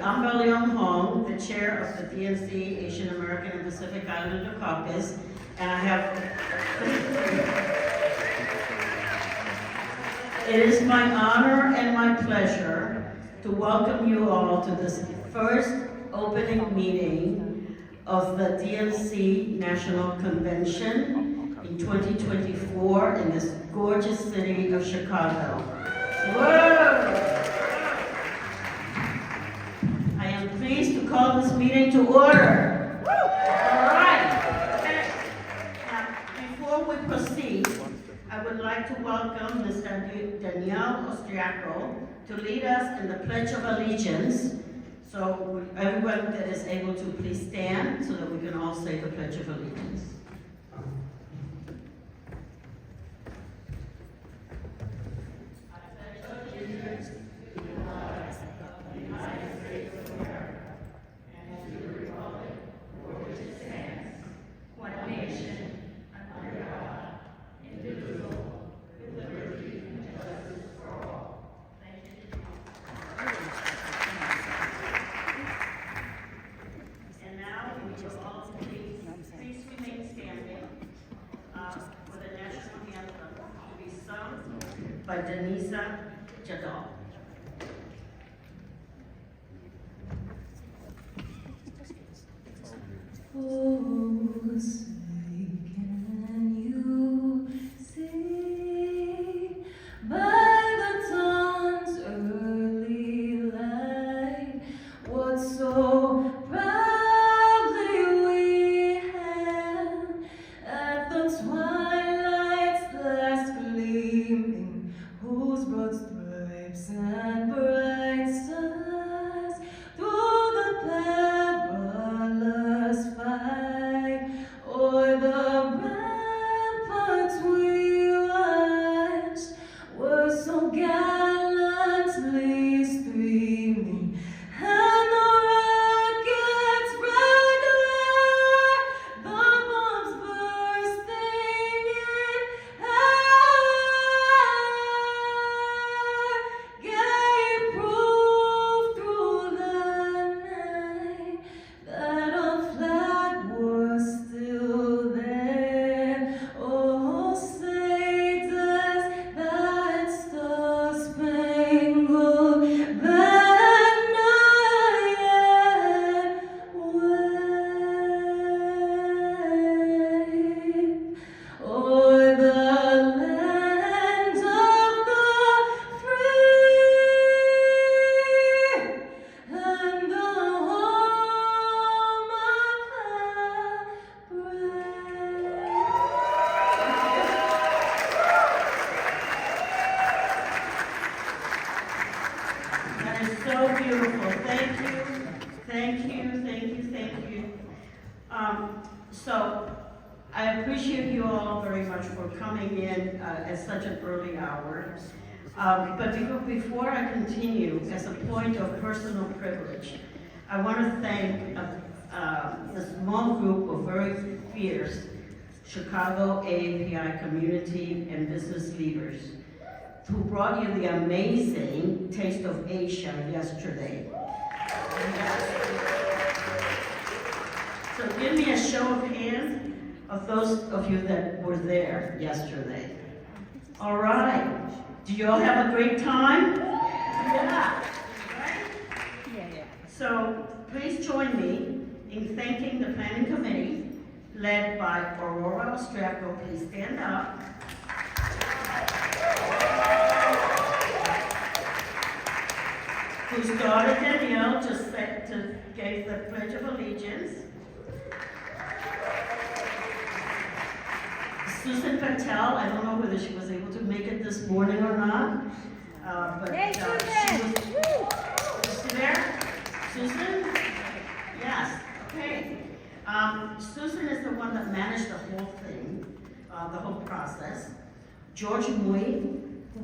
I'm Leon Hong, the chair of the DNC, Asian American and Pacific Islander Caucus, and I have, it is my honor and my pleasure to welcome you all to this first opening meeting of the DNC National Convention in 2024 in this gorgeous city of Chicago. Whoa! I am pleased to call this meeting to order. All right. Okay. Now, before we proceed, I would like to welcome Ms. Danielle Austriaco to lead us in the Pledge of Allegiance. So everyone that is able to please stand so that we can all say the Pledge of Allegiance. By Denisa Jadal. Oh, say can you see by the dawn's early light what so proudly we hailed at the twilight's last gleaming, whose broad stripes and bright stars through the perilous fight o'er the ramparts we watched were so gallantly streaming, and the rockets' bright glare, the bombs bursting in air, gave proof through the night that our flag was still there. Oh, say does that star-spangled banner yet wave o'er the land of the free and the home of the brave? That is so beautiful. Thank you, thank you, thank you, thank you. So I appreciate you all very much for coming in at such an early hour. But before I continue, as a point of personal privilege, I want to thank a small group of very fierce Chicago AAPI community and business leaders who brought you the amazing Taste of Asia yesterday. So give me a show of hands of those of you that were there yesterday. All right. Do you all have a great time? Yeah. Right? Yeah. So please join me in thanking the planning committee led by Aurora Austriaco. Please stand up. Whose daughter Danielle just gave the Pledge of Allegiance. Susan Patel, I don't know whether she was able to make it this morning or not, but she was, is she there? Susan? Yes, okay. Susan is the one that managed the whole thing, the whole process. George Mui, who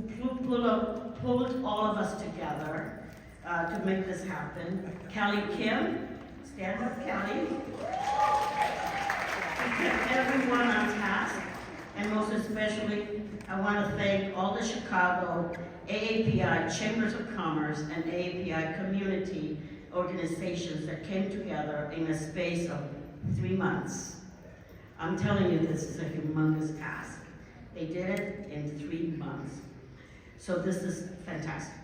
pulled all of us together to make this happen. Kelly Kim, stand up, Kelly. Who kept everyone on task. And most especially, I want to thank all the Chicago AAPI Chambers of Commerce and AAPI community organizations that came together in a space of 3 months. I'm telling you, this is a humongous task. They did it in 3 months. So this is fantastic.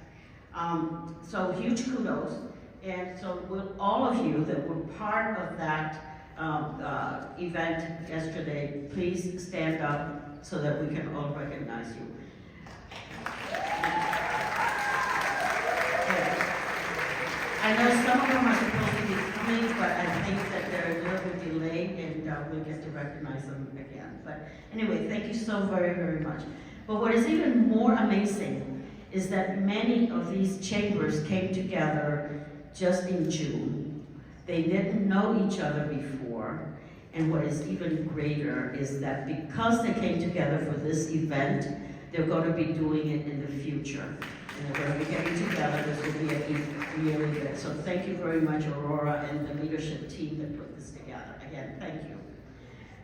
So huge kudos. And so will all of you that were part of that event yesterday, please stand up so that we can all recognize you. I know some of them are supposed to be coming, but I think that they're a little bit delayed and we'll get to recognize them again. But anyway, thank you so very, very much. But what is even more amazing is that many of these chambers came together just in June. They didn't know each other before. And what is even greater is that because they came together for this event, they're going to be doing it in the future. And they're going to be getting together. This will be really good. So thank you very much, Aurora, and the leadership team that put this together. Again, thank you.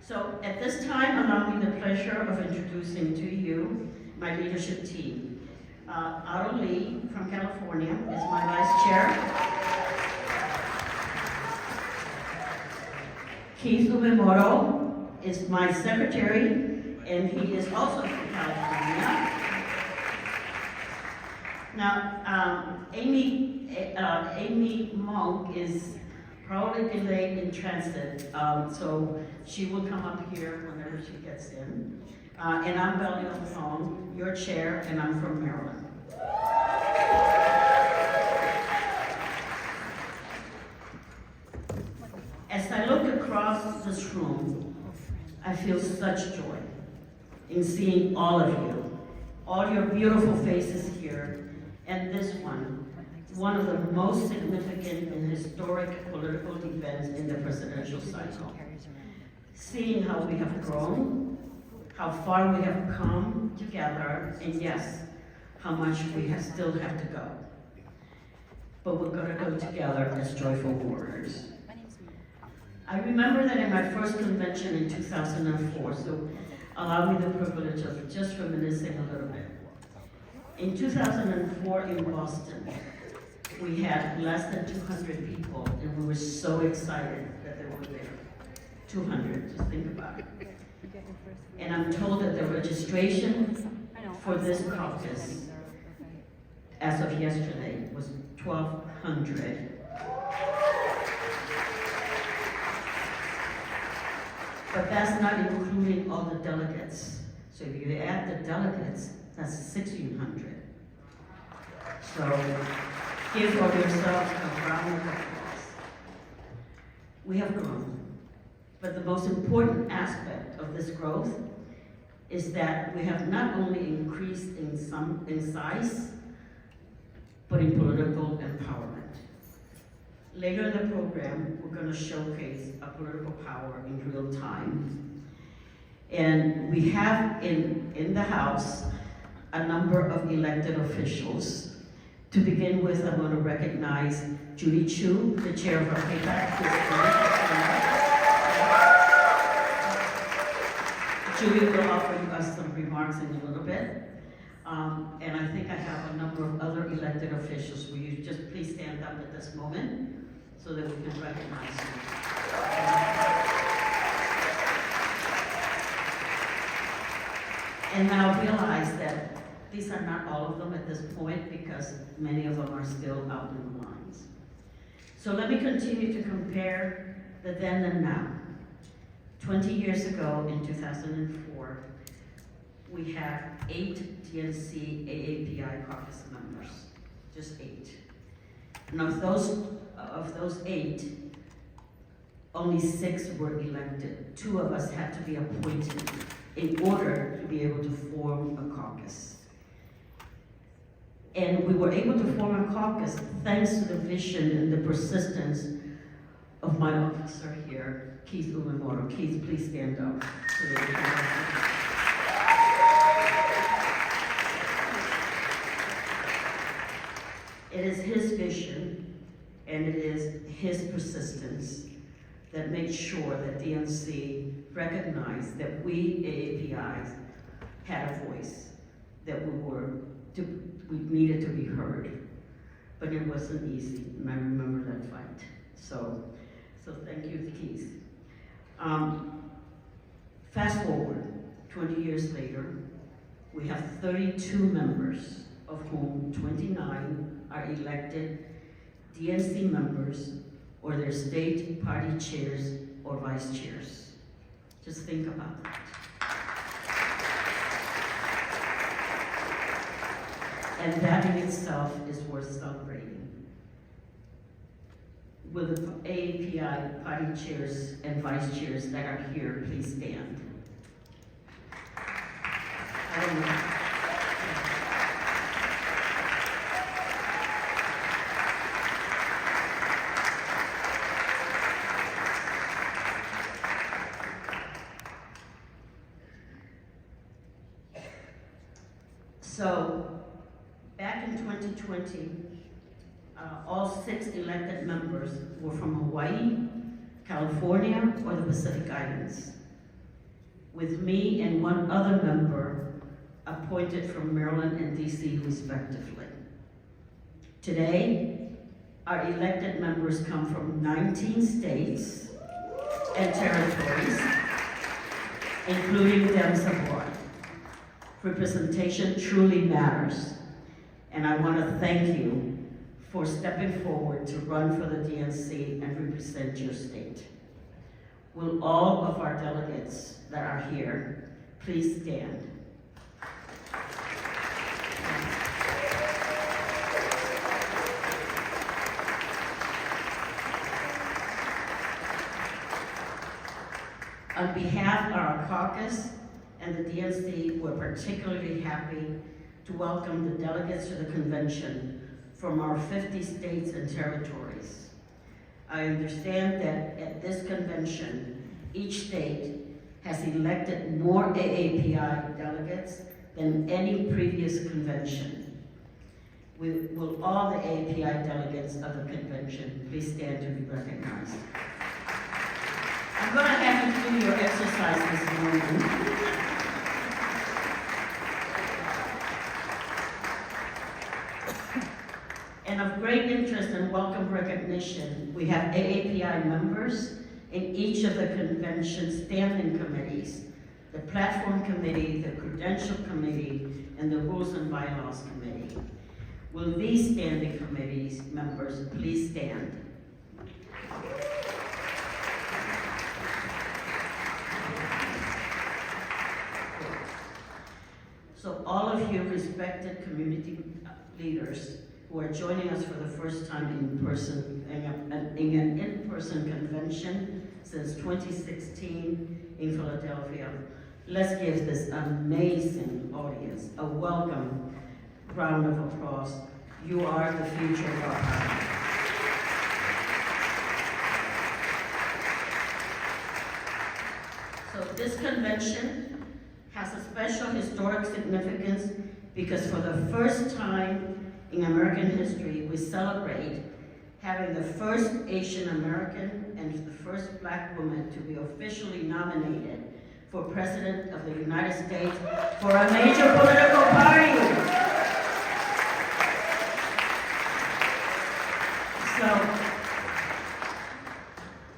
So at this time, allow me the pleasure of introducing to you my leadership team. Otto Lee from California is my vice chair. Keith Umemoro is my secretary, and he is also from California. Now, Amy Monk is probably delayed in transit, so she will come up here whenever she gets in. And I'm Belly Long, your chair, and I'm from Maryland. As I look across this room, I feel such joy in seeing all of you, all your beautiful faces here, and this one of the most significant and historic political events in the presidential cycle. Seeing how we have grown, how far we have come together, and yes, how much we still have to go. But we're going to go together as joyful warriors. I remember that in my first convention in 2004, so allow me the privilege of just reminiscing a little bit. In 2004 in Boston, we had less than 200 people, and we were so excited that they were there. 200, just think about it. And I'm told that the registration for this caucus, as of yesterday, was 1,200. But that's not including all the delegates. So if you add the delegates, that's 1,600. So give for yourselves a round of applause. We have grown. But the most important aspect of this growth is that we have not only increased in size, but in political empowerment. Later in the program, we're going to showcase our political power in real time. And we have in the House a number of elected officials. To begin with, I'm going to recognize Judy Chu, the chair of our AAPI. Judy will offer us some remarks in a little bit. And I think I have a number of other elected officials. Will you just please stand up at this moment so that we can recognize you. And now realize that these are not all of them at this point because many of them are still out in the lines. So let me continue to compare the then and now. 20 years ago, in 2004, we had 8 DNC AAPI caucus members, just 8. And of those 8, only 6 were elected. 2 of us had to be appointed in order to be able to form a caucus. And we were able to form a caucus thanks to the vision and the persistence of my officer here, Keith Umemoro. Keith, please stand up. It is his vision and it is his persistence that made sure that DNC recognized that we AAPIs had a voice, that we needed to be heard. but it wasn't easy, and I remember that fight. So thank you, Keith. Fast forward, 20 years later, we have 32 members, of whom 29 are elected DNC members or their state party chairs or vice chairs. Just think about that. And that in itself is worth celebrating. Will the AAPI party chairs and vice chairs that are here please stand? I don't know. So, back in 2020, all 6 elected members were from Hawaii, California, or the Pacific Islands, with me and 1 other member appointed from Maryland and DC respectively. Today, our elected members come from 19 states and territories, including them abroad. Representation truly matters, and I want to thank you for stepping forward to run for the DNC and represent your state. Will all of our delegates that are here please stand? On behalf of our caucus and the DNC, we're particularly happy to welcome the delegates to the convention from our 50 states and territories. I understand that at this convention, each state has elected more AAPI delegates than any previous convention. Will all the AAPI delegates of the convention please stand to be recognized? I'm going to have you do your exercise this morning. And of great interest and welcome recognition, we have AAPI members in each of the convention's standing committees, the Platform Committee, the Credential Committee, and the Rules and Bylaws Committee. Will these standing committees members please stand? So all of you respected community leaders who are joining us for the first time in person, in an in-person convention since 2016 in Philadelphia. Let's give this amazing audience a welcome round of applause. You are the future of our party. So this convention has a special historic significance because for the first time in American history, we celebrate having the first Asian American and the first Black woman to be officially nominated for President of the United States for a major political party. So,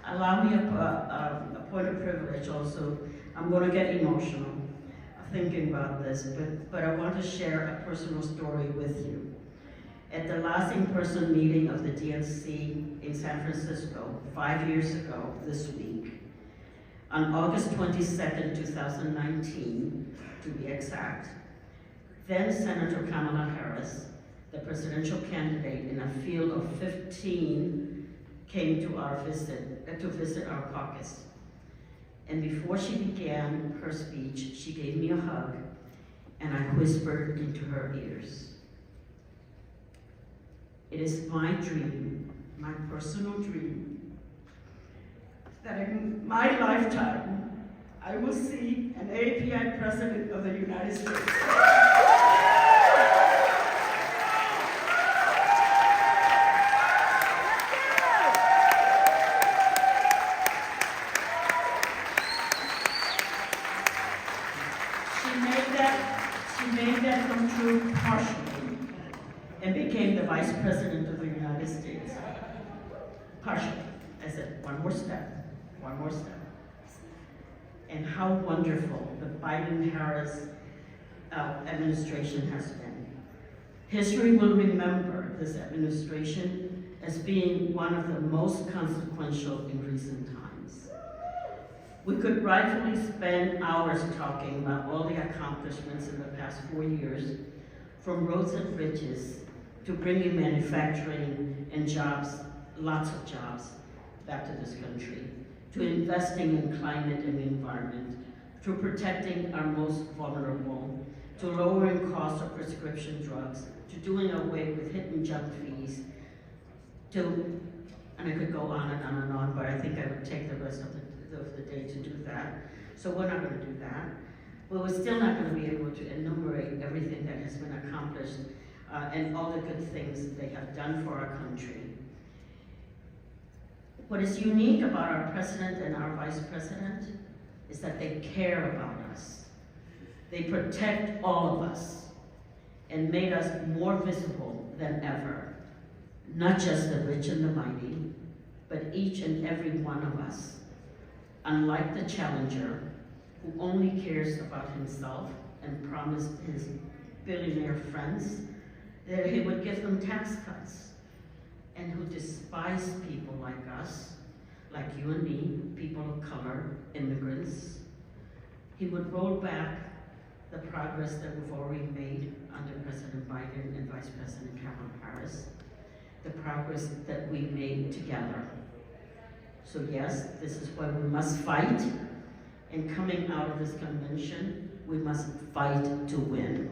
allow me a point of privilege also. I'm going to get emotional thinking about this, but I want to share a personal story with you. At the last in-person meeting of the DNC in San Francisco 5 years ago this week, on August 22nd, 2019, to be exact, then Senator Kamala Harris, the presidential candidate in a field of 15, came to visit our caucus. And before she began her speech, she gave me a hug, and I whispered into her ears. It is my dream, my personal dream, that in my lifetime, I will see an AAPI President of the United States. She made that come true partially and became the Vice President of the partially. I said, one more step, one more step. And how wonderful the Biden-Harris administration has been. History will remember this administration as being one of the most consequential in recent times. We could rightfully spend hours talking about all the accomplishments in the past 4 years, from roads and bridges to bringing manufacturing and jobs, lots of jobs, back to this country, to investing in climate and the environment, to protecting our most vulnerable, to lowering costs of prescription drugs, to doing away with hidden junk fees, to, and I could go on and on and on, but I think I would take the rest of the day to do that. So we're not going to do that. But we're still not going to be able to enumerate everything that has been accomplished and all the good things they have done for our country. What is unique about our president and our vice president is that they care about us. They protect all of us and made us more visible than ever. Not just the rich and the mighty, but each and every one of us. Unlike the challenger, who only cares about himself and promised his billionaire friends that he would give them tax cuts, and who despise people like us, like you and me, people of color, immigrants. He would roll back the progress that we've already made under President Biden and Vice President Kamala Harris, the progress that we made together. So yes, this is why we must fight, and coming out of this convention, we must fight to win.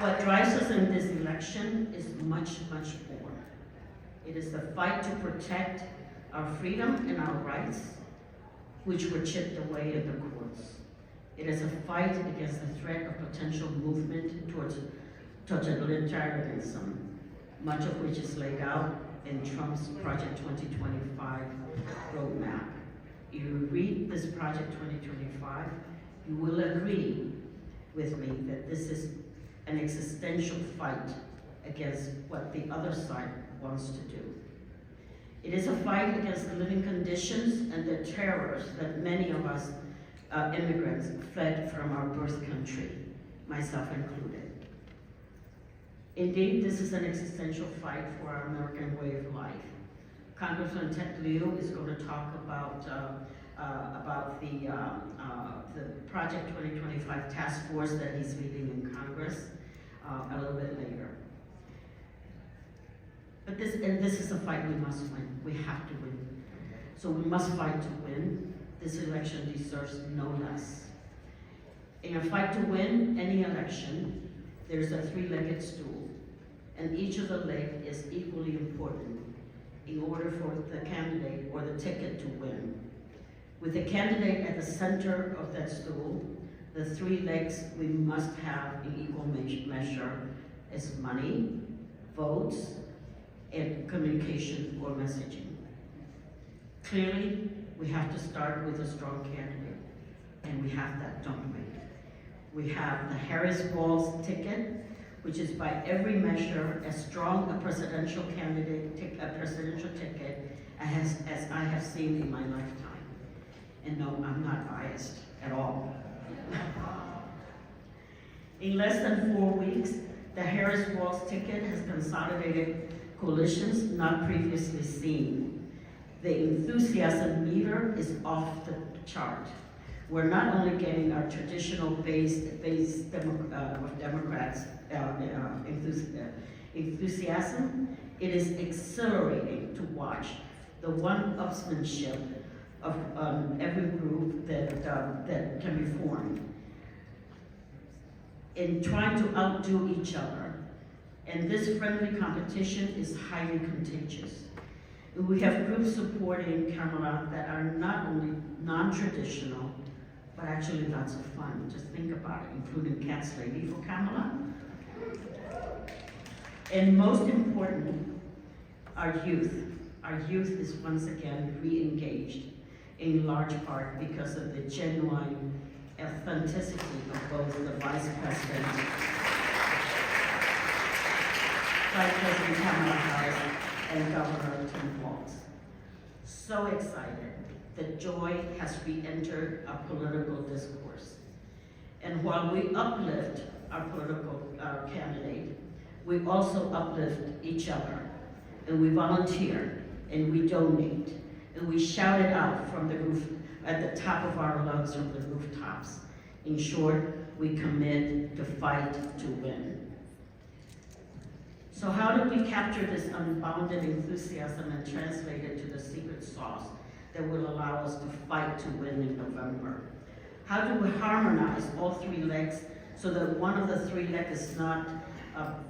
What drives us in this election is much, much more. It is the fight to protect our freedom and our rights, which were chipped away in the courts. It is a fight against the threat of potential movement towards totalitarianism, much of which is laid out in Trump's Project 2025 roadmap. If you read this Project 2025, you will agree with me that this is an existential fight against what the other side wants to do. It is a fight against the living conditions and the terrors that many of us immigrants fled from our birth country, myself included. Indeed, this is an existential fight for our American way of life. Congressman Ted Lieu is going to talk about the Project 2025 task force that he's leading in Congress a little bit later. But this is a fight we must win. We have to win. So we must fight to win. This election deserves no less. In a fight to win any election, there's a three-legged stool, and each of the legs is equally important in order for the candidate or the ticket to win. With the candidate at the center of that stool, the three legs we must have in equal measure is money, votes, and communication or messaging. Clearly, we have to start with a strong candidate, and we have that, don't we? We have the Harris-Walz ticket, which is by every measure as strong a presidential candidate, a presidential ticket as I have seen in my lifetime. And no, I'm not biased at all. In less than 4 weeks, the Harris-Walz ticket has consolidated coalitions not previously seen. The enthusiasm meter is off the chart. We're not only getting our traditional base of Democrats enthusiasm, it is accelerating to watch the one-upsmanship of every group that can be formed in trying to outdo each other. And this friendly competition is highly contagious. We have groups supporting Kamala that are not only non-traditional, but actually lots of fun. Just think about it, including Cat's Lady for Kamala. And most important, our youth. Our youth is once again re-engaged, in large part because of the genuine authenticity of both the Vice President Vice President Kamala Harris and Governor Tim Walz. So excited that joy has re-entered our political discourse. And while we uplift our political candidate, we also uplift each other. And we volunteer, and we donate, and we shout it out from the roof, at the top of our lungs from the rooftops. In short, we commit to fight to win. So how do we capture this unbounded enthusiasm and translate it to the secret sauce that will allow us to fight to win in November? How do we harmonize all three legs so that one of the three legs is not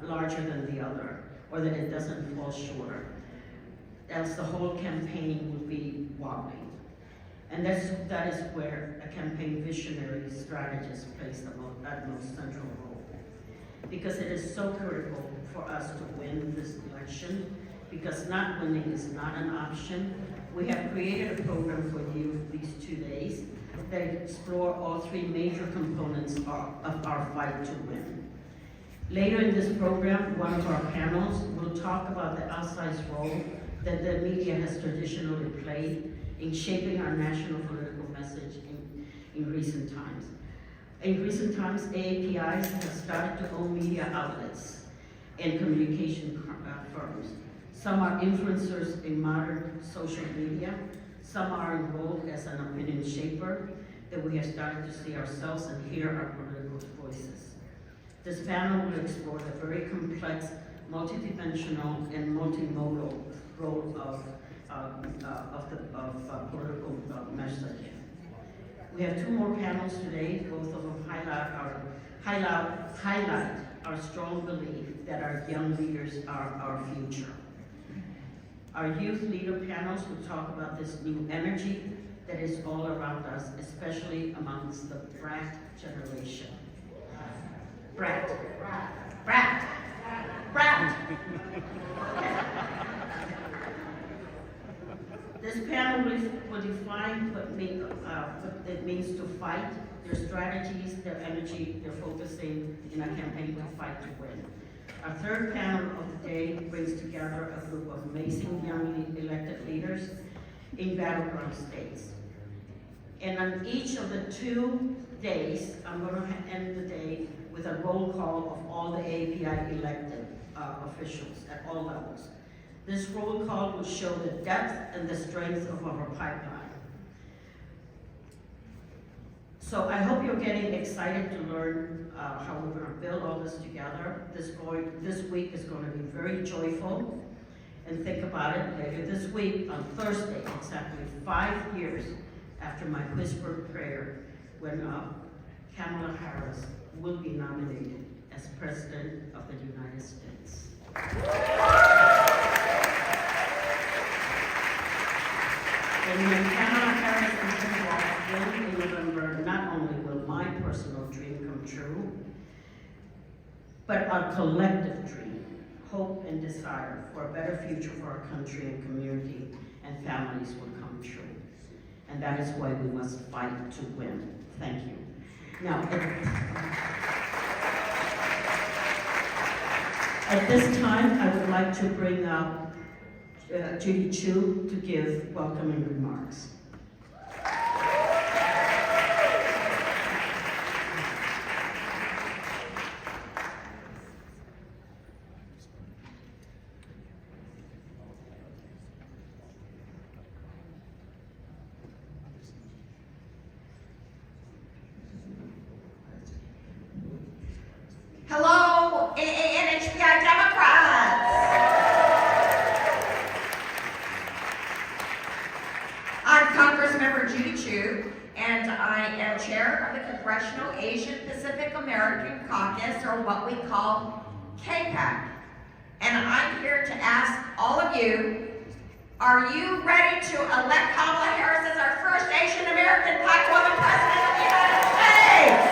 larger than the other, or that it doesn't fall shorter? Else the whole campaign would be wobbly. And that is where a campaign visionary strategist plays the most central role. Because it is so critical for us to win this election, because not winning is not an option. We have created a program for you these 2 days that explore all three major components of our fight to win. Later in this program, one of our panels will talk about the outsized role that the media has traditionally played in shaping our national political message in recent times. In recent times, AAPIs have started to own media outlets and communication firms. Some are influencers in modern social media. Some are enrolled as an opinion shaper that we have started to see ourselves and hear our political voices. This panel will explore the very complex, multidimensional, and multimodal role of political messaging. We have 2 more panels today. Both of them highlight our strong belief that our young leaders are our future. Our youth leader panels will talk about this new energy that is all around us, especially amongst the brat generation. Brat. This panel will define what it means to fight, their strategies, their energy, their focusing in a campaign to fight to win. Our third panel of the day brings together a group of amazing young elected leaders in battleground states. And on each of the 2 days, I'm going to end the day with a roll call of all the AAPI elected officials at all levels. This roll call will show the depth and the strength of our pipeline. So I hope you're getting excited to learn how we're going to build all this together. This week is going to be very joyful. And think about it, later this week, on Thursday, exactly 5 years after my whispered prayer, when Kamala Harris will be nominated as President of the United States. And when Kamala Harris and Tim Walz win in November, not only will my personal dream come true, but our collective dream, hope and desire for a better future for our country and community and families will come true. And that is why we must fight to win. Thank you. Now, at this time, I would like to bring up Judy Chu to give welcoming remarks. Hello, AAPI Democrats. I'm Congressmember Judy Chu, and I am chair of the Congressional Asian Pacific American Caucus, or what we call AAPI. And I'm here to ask all of you, are you ready to elect Kamala Harris as our first Asian American Black woman president of the United States?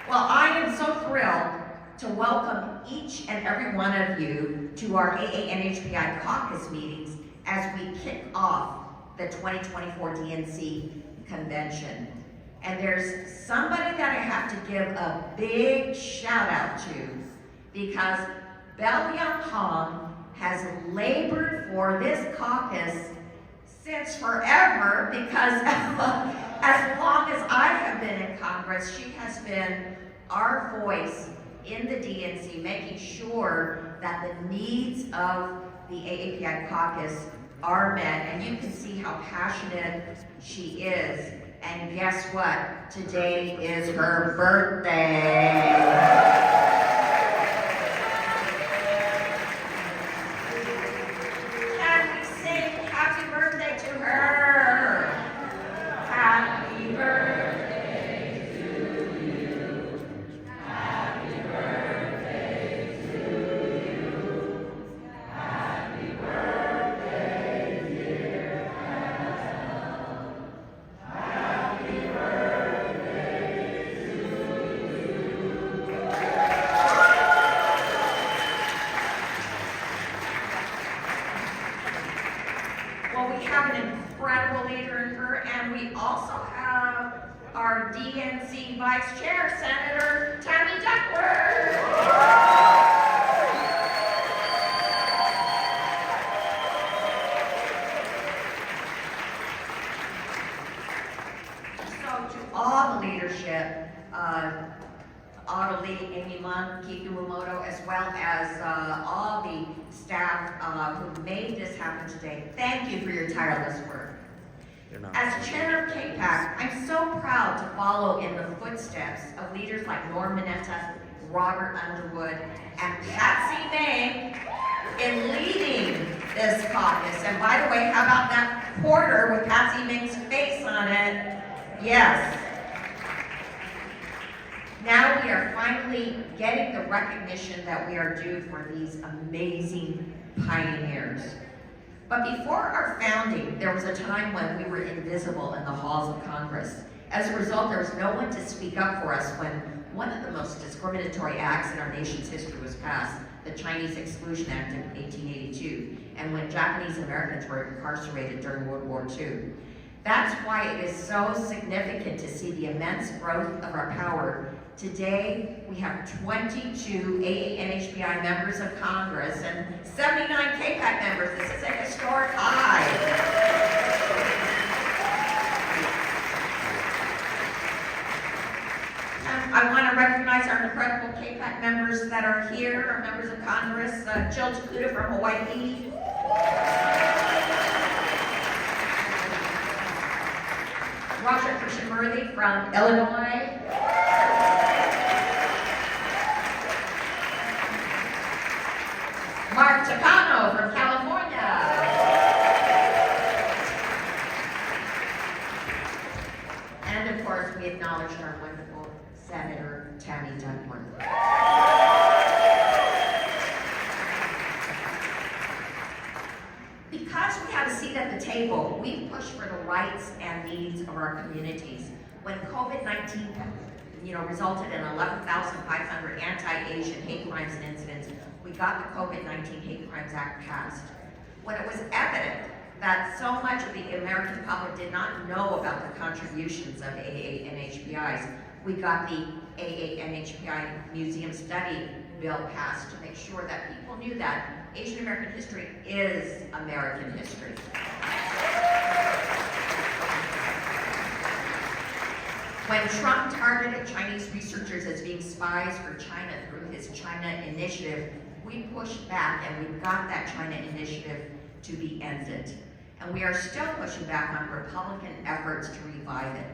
Well, I am so thrilled to welcome each and every one of you to our AANHPI caucus meetings as we kick off the 2024 DNC convention. And there's somebody that I have to give a big shout out to, because Bell Young Hong has labored for this caucus since forever, because as long as I have been in Congress, she has been our voice in the DNC, making sure that the needs of the AAPI caucus are met. And you can see how passionate she is. And guess what? Today is her birthday. Our DNC Vice Chair, Senator Tammy Duckworth. So to all the leadership, Auto Lee, Amy Munn, Keith Uemoto, as well as all the staff who made this happen today, thank you for your tireless work. As chair of KPAC, I'm so proud to follow in the footsteps of leaders like Norm Mineta, Robert Underwood, and Patsy May in leading this caucus. And by the way, how about that quarter with Patsy May's face on it? Yes. Now we are finally getting the recognition that we are due for these amazing pioneers. But before our founding, there was a time when we were invisible in the halls of Congress. As a result, there was no one to speak up for us when one of the most discriminatory acts in our nation's history was passed, the Chinese Exclusion Act in 1882, and when Japanese Americans were incarcerated during World War II. That's why it is so significant to see the immense growth of our power. Today, we have 22 AANHBI members of Congress and 79 KPAC members. This is a historic high. I want to recognize our incredible KPAC members that are here, our members of Congress, Jill Takuda from Hawaii, Roger Krishnamurthy from Illinois, Mark Takano from California, and of course we acknowledge our wonderful Senator Tammy Duckworth. Because we have a seat at the table, we push for the rights and needs of our communities. When COVID-19 resulted in 11,500 anti-Asian hate crimes and incidents, we got the COVID-19 Hate Crimes Act passed. When it was evident that so much of the American public did not know about the contributions of AA and HBIs, we got the AA and HBI Museum Study Bill passed to make sure that people knew that Asian American history is American history. When Trump targeted Chinese researchers as being spies for China through his China Initiative, we pushed back and we got that China Initiative to be ended. And we are still pushing back on Republican efforts to revive it.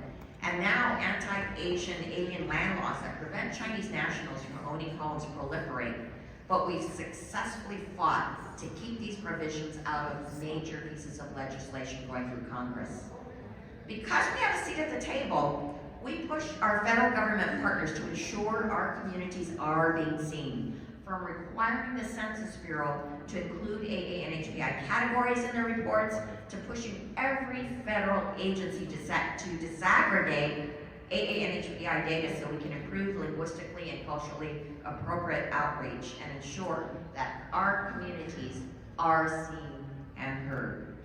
And now anti-Asian alien land laws that prevent Chinese nationals from owning homes proliferate. But we've successfully fought to keep these provisions out of major pieces of legislation going through Congress. Because we have a seat at the table, we push our federal government partners to ensure our communities are being seen, from requiring the Census Bureau to include AA and HBI categories in their reports, to pushing every federal agency to disaggregate AA and HBI data so we can improve linguistically and culturally appropriate outreach and ensure that our communities are seen and heard.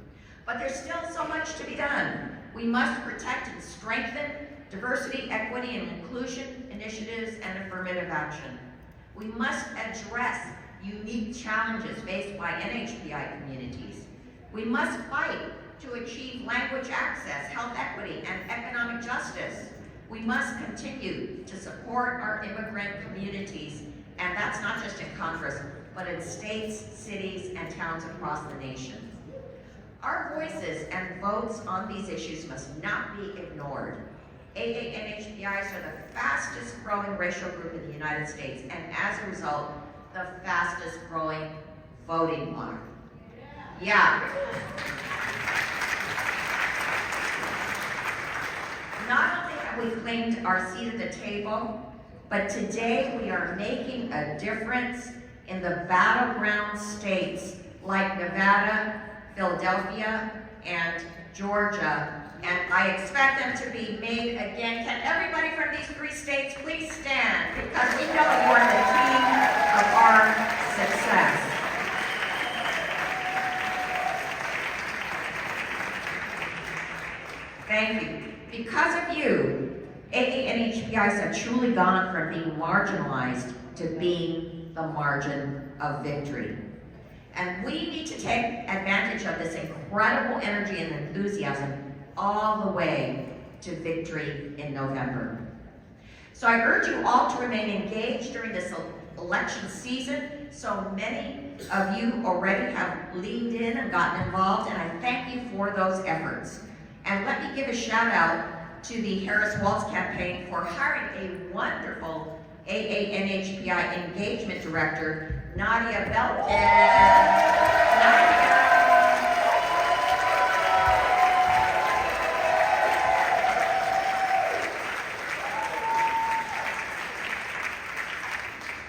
But there's still so much to be done. We must protect and strengthen diversity, equity, and inclusion initiatives, and affirmative action. We must address unique challenges faced by NHPI communities. We must fight to achieve language access, health equity, and economic justice. We must continue to support our immigrant communities, and that's not just in Congress, but in states, cities, and towns across the nation. Our voices and votes on these issues must not be ignored. AANHPIs are the fastest growing racial group in the United States, and as a result, the fastest growing voting bloc. Yeah. Not only have we claimed our seat at the table, but today we are making a difference in the battleground states like Nevada, Philadelphia, and Georgia. And I expect them to be made again. Can everybody from these 3 states please stand? Because we know you are the key of our success. Thank you. Because of you, AANHPIs have truly gone from being marginalized to being the margin of victory. And we need to take advantage of this incredible energy and enthusiasm all the way to victory in November. So I urge you all to remain engaged during this election season. So many of you already have leaned in and gotten involved, and I thank you for those efforts. And let me give a shout out to the Harris-Walz campaign for hiring a wonderful AANHPI engagement director, Nadia Belkin.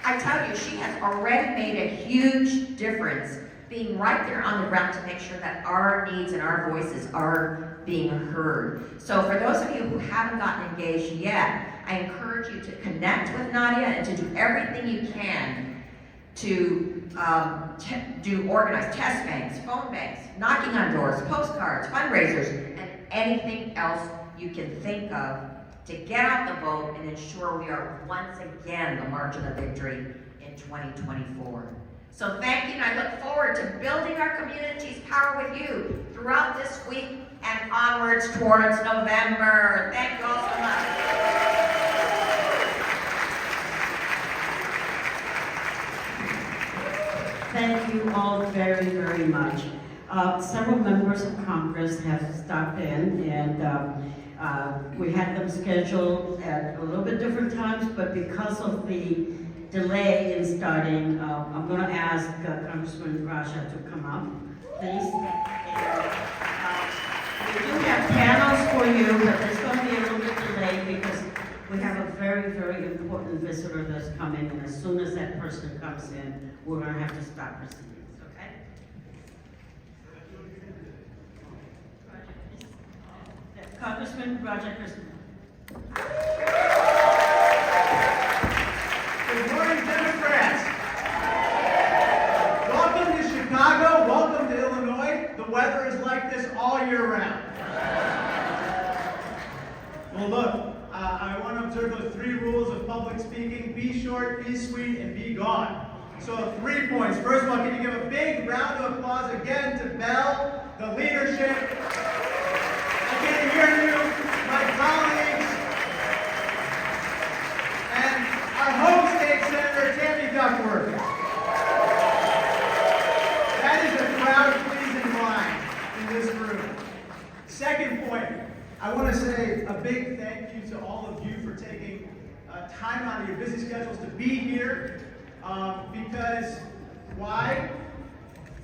I tell you, she has already made a huge difference being right there on the ground to make sure that our needs and our voices are being heard. So for those of you who haven't gotten engaged yet, I encourage you to connect with Nadia and to do everything you can to organize test banks, phone banks, knocking on doors, postcards, fundraisers, and anything else you can think of to get out the vote and ensure we are once again the margin of victory in 2024. So thank you, and I look forward to building our community's power with you throughout this week and onwards towards November. Thank you all so much. Thank you all very, very much. Several members of Congress have stopped in, and we had them scheduled at a little bit different times, but because of the delay in starting, I'm going to ask Congressman Raja to come up, please. We do have panels for you, but there's going to be a little bit delayed because we have a very, very important visitor that's coming, and as soon as that person comes in, we're going to have to stop proceedings, okay? Congressman Roger Christmas. Good morning, Democrats. Welcome to Chicago. Welcome to Illinois. The weather is like this all year round. Well, look, I want to observe those 3 rules of public speaking. Be short, be sweet, and be gone. So 3 points. First of all, can you give a big round of applause again to Belle, the leadership? I can't hear you, my colleagues, and our home state senator, Tammy Duckworth. That is a crowd-pleasing line in this room. Second point, I want to say a big thank you to all of you for taking time out of your busy schedules to be here. Because why?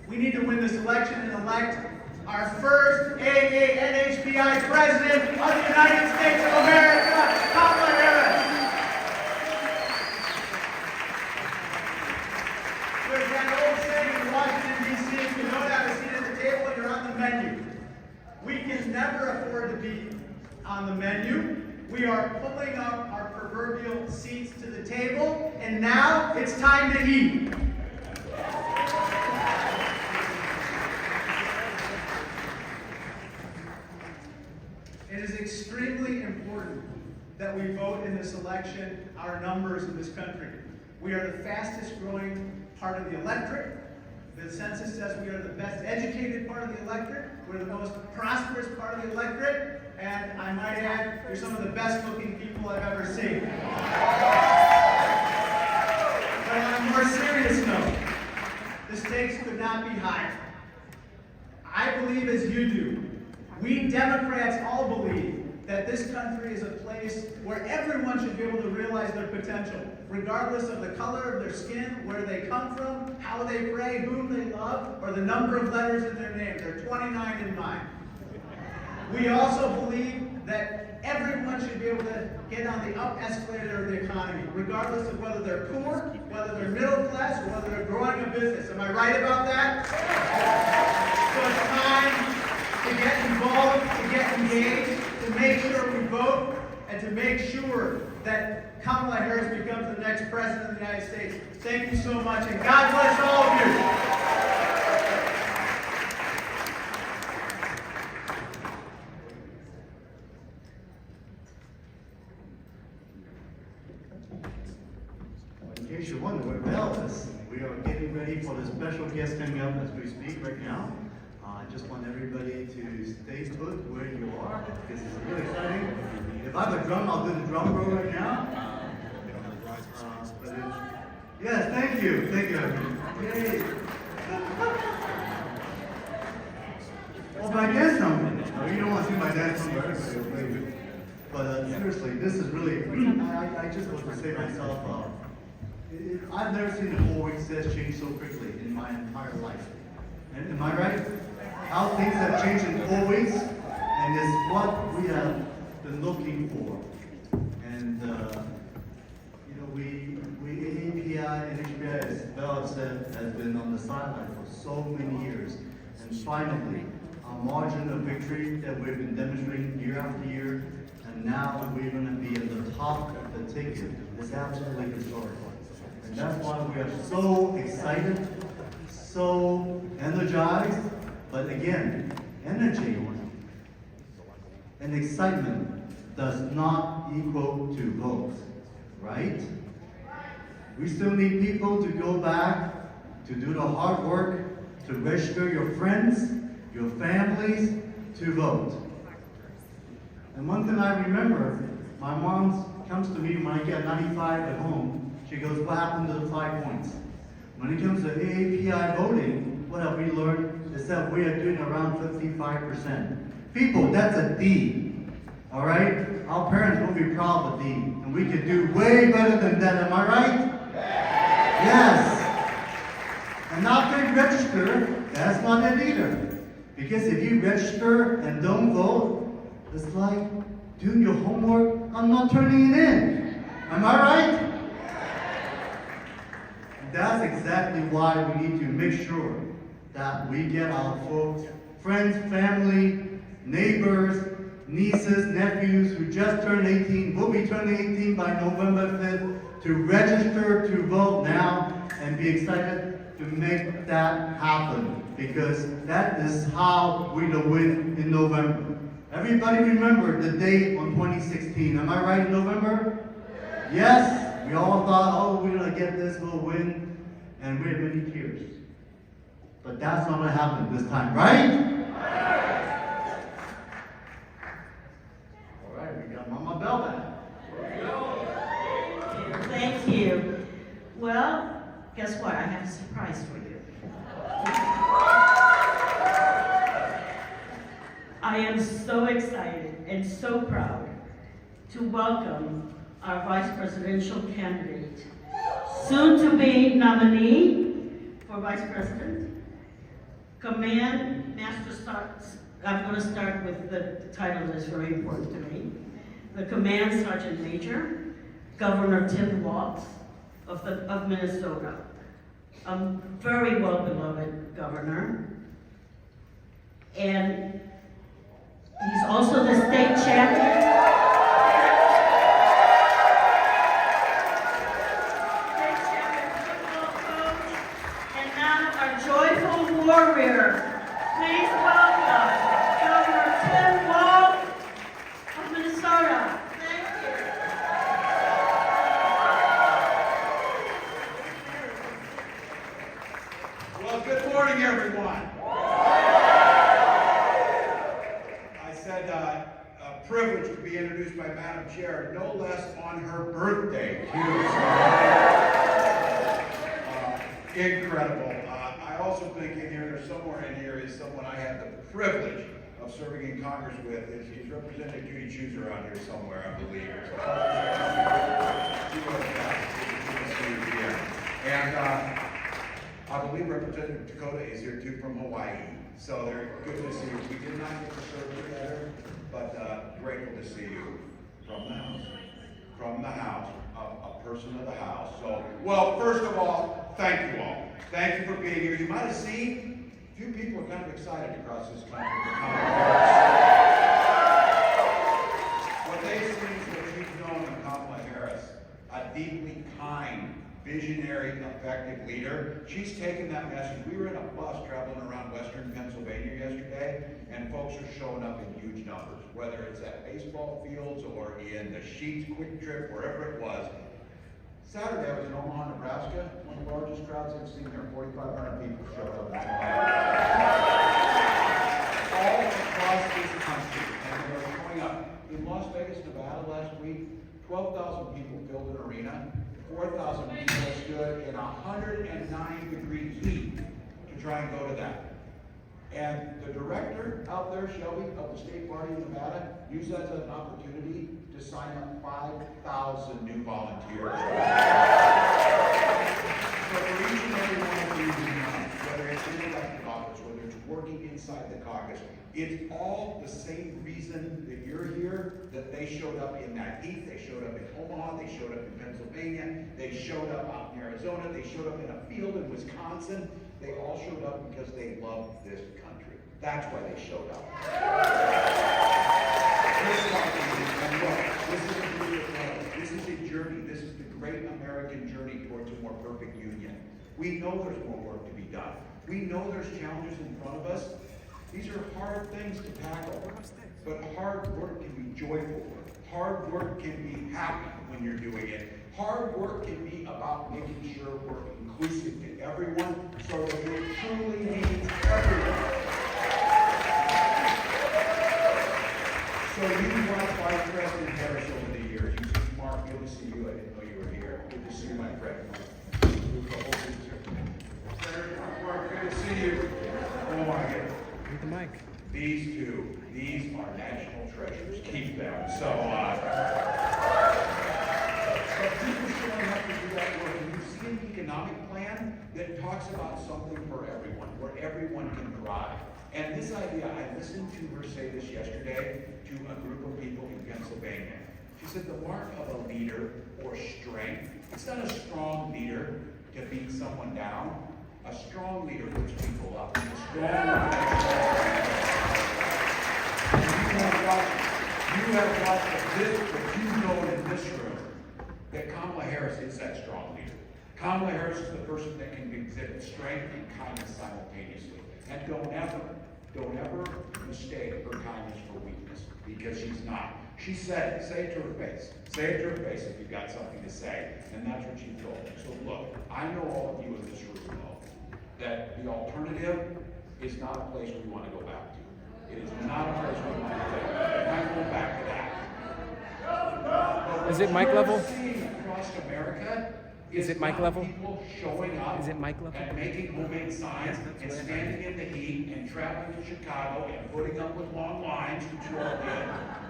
We need to win this election and elect our first AANHPI President of the United States of America, Kamala Harris. There's that old saying in Washington, D.C., if you don't have a seat at the table, you're on the menu. We can never afford to be on the menu. We are pulling up our proverbial seats to the table, and now it's time to eat. It is extremely important that we vote in this election our numbers in this country. We are the fastest growing part of the electorate. The census says we are the best educated part of the electorate. We're the most prosperous part of the electorate. And I might add, you're some of the best looking people I've ever seen. But on a more serious note, the stakes could not be higher. I believe as you do. We Democrats all believe that this country is a place where everyone should be able to realize their potential, regardless of the color of their skin, where they come from, how they pray, whom they love, or the number of letters in their name. There are 29 in mine. We also believe that everyone should be able to get on the up escalator of the economy, regardless of whether they're poor, whether they're middle class, or whether they're growing a business. Am I right about that? So it's time to get involved, to get engaged, to make sure we vote, and to make sure that Kamala Harris becomes the next president of the United States. Thank you so much, and God bless all of you. In case you wonder where Bell is, we are getting ready for the special guest coming up as we speak right now. I just want everybody to stay put where you are, because it's really exciting. If I have a drum, I'll do the drum roll right now. Yes, thank you. Yay. Well, my dance number. You don't want to see my dance number. But seriously, this is really, I just want to say myself, I've never seen a 4 week set change so quickly in my entire life. Am I right? How things have changed in 4 weeks, and it's what we have been looking for. And we AAPI and HBI, as Bella said, has been on the sideline for so many years. And finally, a margin of victory that we've been demonstrating year after year, and now we're going to be at the top of the ticket. It's absolutely historical. And that's why we are so excited, so energized. But again, energy and excitement does not equal to votes, right? We still need people to go back, to do the hard work, to register your friends, your families, to vote. And one thing I remember, my mom comes to me when I get 95 at home, she goes, what happened to the 5 points? When it comes to AAPI voting, what have we learned? Is that we are doing around 55%. People, that's a D. All right? Our parents will be proud of a D. And we can do way better than that. Am I right? Yes. And after you register, that's not it either. Because if you register and don't vote, it's like doing your homework and not turning it in. Am I right? That's exactly why we need to make sure that we get our folks, friends, family, neighbors, nieces, nephews who just turned 18, will be turning 18 by November 5th, to register to vote now and be excited to make that happen, because that is how we will win in November. Everybody remember the date on 2016. Am I right in November? Yes? We all thought, oh, we're going to get this, we'll win, and we had many tears. But that's not going to happen this time, right? All right, we got Mama Bell back. Thank you. Well, guess what? I have a surprise for you. I am so excited and so proud to welcome our vice presidential candidate, soon-to-be nominee for vice president, Command Master Sergeant. I'm going to start with the title that's very important to me. The Command Sergeant Major, Governor Tim Walz of Minnesota. A very well-beloved governor. And he's also the state champion. State champion football coach. And now our joyful warrior. Please welcome Governor Tim Walz of Minnesota. Thank you. to be introduced by Madam Chair, no less on her birthday, too. Incredible. I also think in here, there's somewhere in here is someone I had the privilege of serving in Congress with. Is Representative Judy Chooser around here somewhere, I believe. And I believe Representative Dakota is here too from Hawaii. So they're good to see you. We did not get to serve together, but grateful to see you from the House. From the House, a person of the House. So, well, first of all, thank you all. Thank you for being here. You might have seen a few people are kind of excited across this country for Kamala Harris. What they've seen is what you've known in Kamala Harris, a deeply kind, visionary, effective leader. She's taken that message. We were in a bus traveling around Western Pennsylvania yesterday, and folks are showing up in huge numbers, whether it's at baseball fields or in the Sheets Quick Trip, wherever it was. Saturday, I was in Omaha, Nebraska. One of the largest crowds I've seen there. 4,500 people showed up. All across this country, and they were showing up. In Las Vegas, Nevada last week, 12,000 people filled an arena. 4,000 people stood in 109-degree heat to try and go to that. And the director out there, Shelby, of the state party in Nevada, used that as an opportunity to sign up 5,000 new volunteers. So for each and every one of you, whether it's in elected office, whether it's working inside the caucus, it's all the same reason that you're here, that they showed up in that heat, they showed up in Omaha, they showed up in Pennsylvania, they showed up out in Arizona, they showed up in a field in Wisconsin. They all showed up because they love this country. That's why they showed up. This is a journey. This is the great American journey towards a more perfect union. We know there's more work to be done. We know there's challenges in front of us. These are hard things to tackle, but hard work can be joyful work. Hard work can be happy when you're doing it. Hard work can be about making sure we're inclusive to everyone so that it truly means everyone. So you've watched Vice President Harris over the years. You said, Mark, good to see you. I didn't know you were here. Good to see you, my friend. Senator Mark, good to see you. Oh my goodness. The mic. These two, these are national treasures. Keep them. So, but people showing up to do that work. And you see an economic plan that talks about something for everyone, where everyone can thrive. And this idea, I listened to her say this yesterday to a group of people in Pennsylvania. She said the mark of a leader or strength, it's not a strong leader to beat someone down. A strong leader puts people up. A strong leader. You have watched this, but you know in this room that Kamala Harris is that strong leader. Kamala Harris is the person that can exhibit strength and kindness simultaneously. And don't ever mistake her kindness for weakness, because she's not. She said it. Say it to her face. Say it to her face if you've got something to say. And that's what she told me. So look, I know all of you in this room know that the alternative is not a place we want to go back to. It is not a place we want to go. We're not going back to that. Is it mic level? Across America, is it mic level? People showing up Is it mic level? and making homemade signs and standing in the heat and traveling to Chicago and putting up with long lines, which you all did.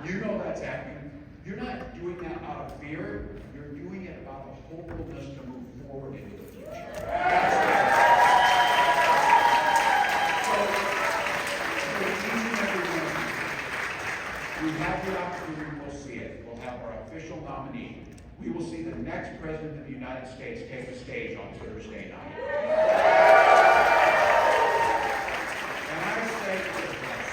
You know that's happening. You're not doing that out of fear. You're doing it out of hopefulness to move forward into the future. We have the opportunity, we'll see it. We'll have our official nominee. We will see the next president of the United States take the stage on Thursday night. And I say,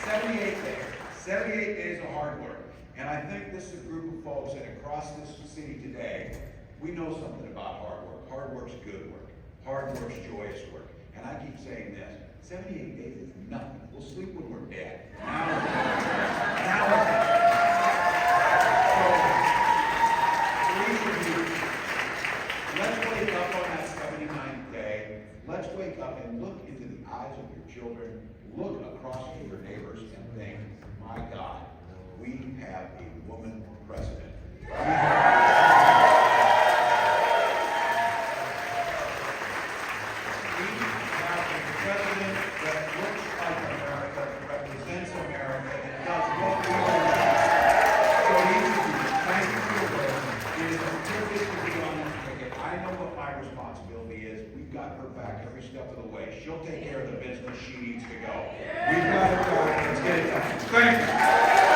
78 days. 78 days of hard work. And I think this is a group of folks that across this city today, we know something about hard work. Hard work's good work. Hard work's joyous work. And I keep saying this, 78 days is nothing. We'll sleep when we're dead. Let's wake up on that 79th day. Let's wake up and look into the eyes of your children. Look across to your neighbors and think, my God, we have a woman president. We have a president that looks like America, represents America, and does what we all want. So each of you, thank you for your work. It is a privilege to be on this ticket. I know what my responsibility is. We've got her back every step of the way. She'll take care of the business she needs to go. We've got her back. Let's get it done. Thank you.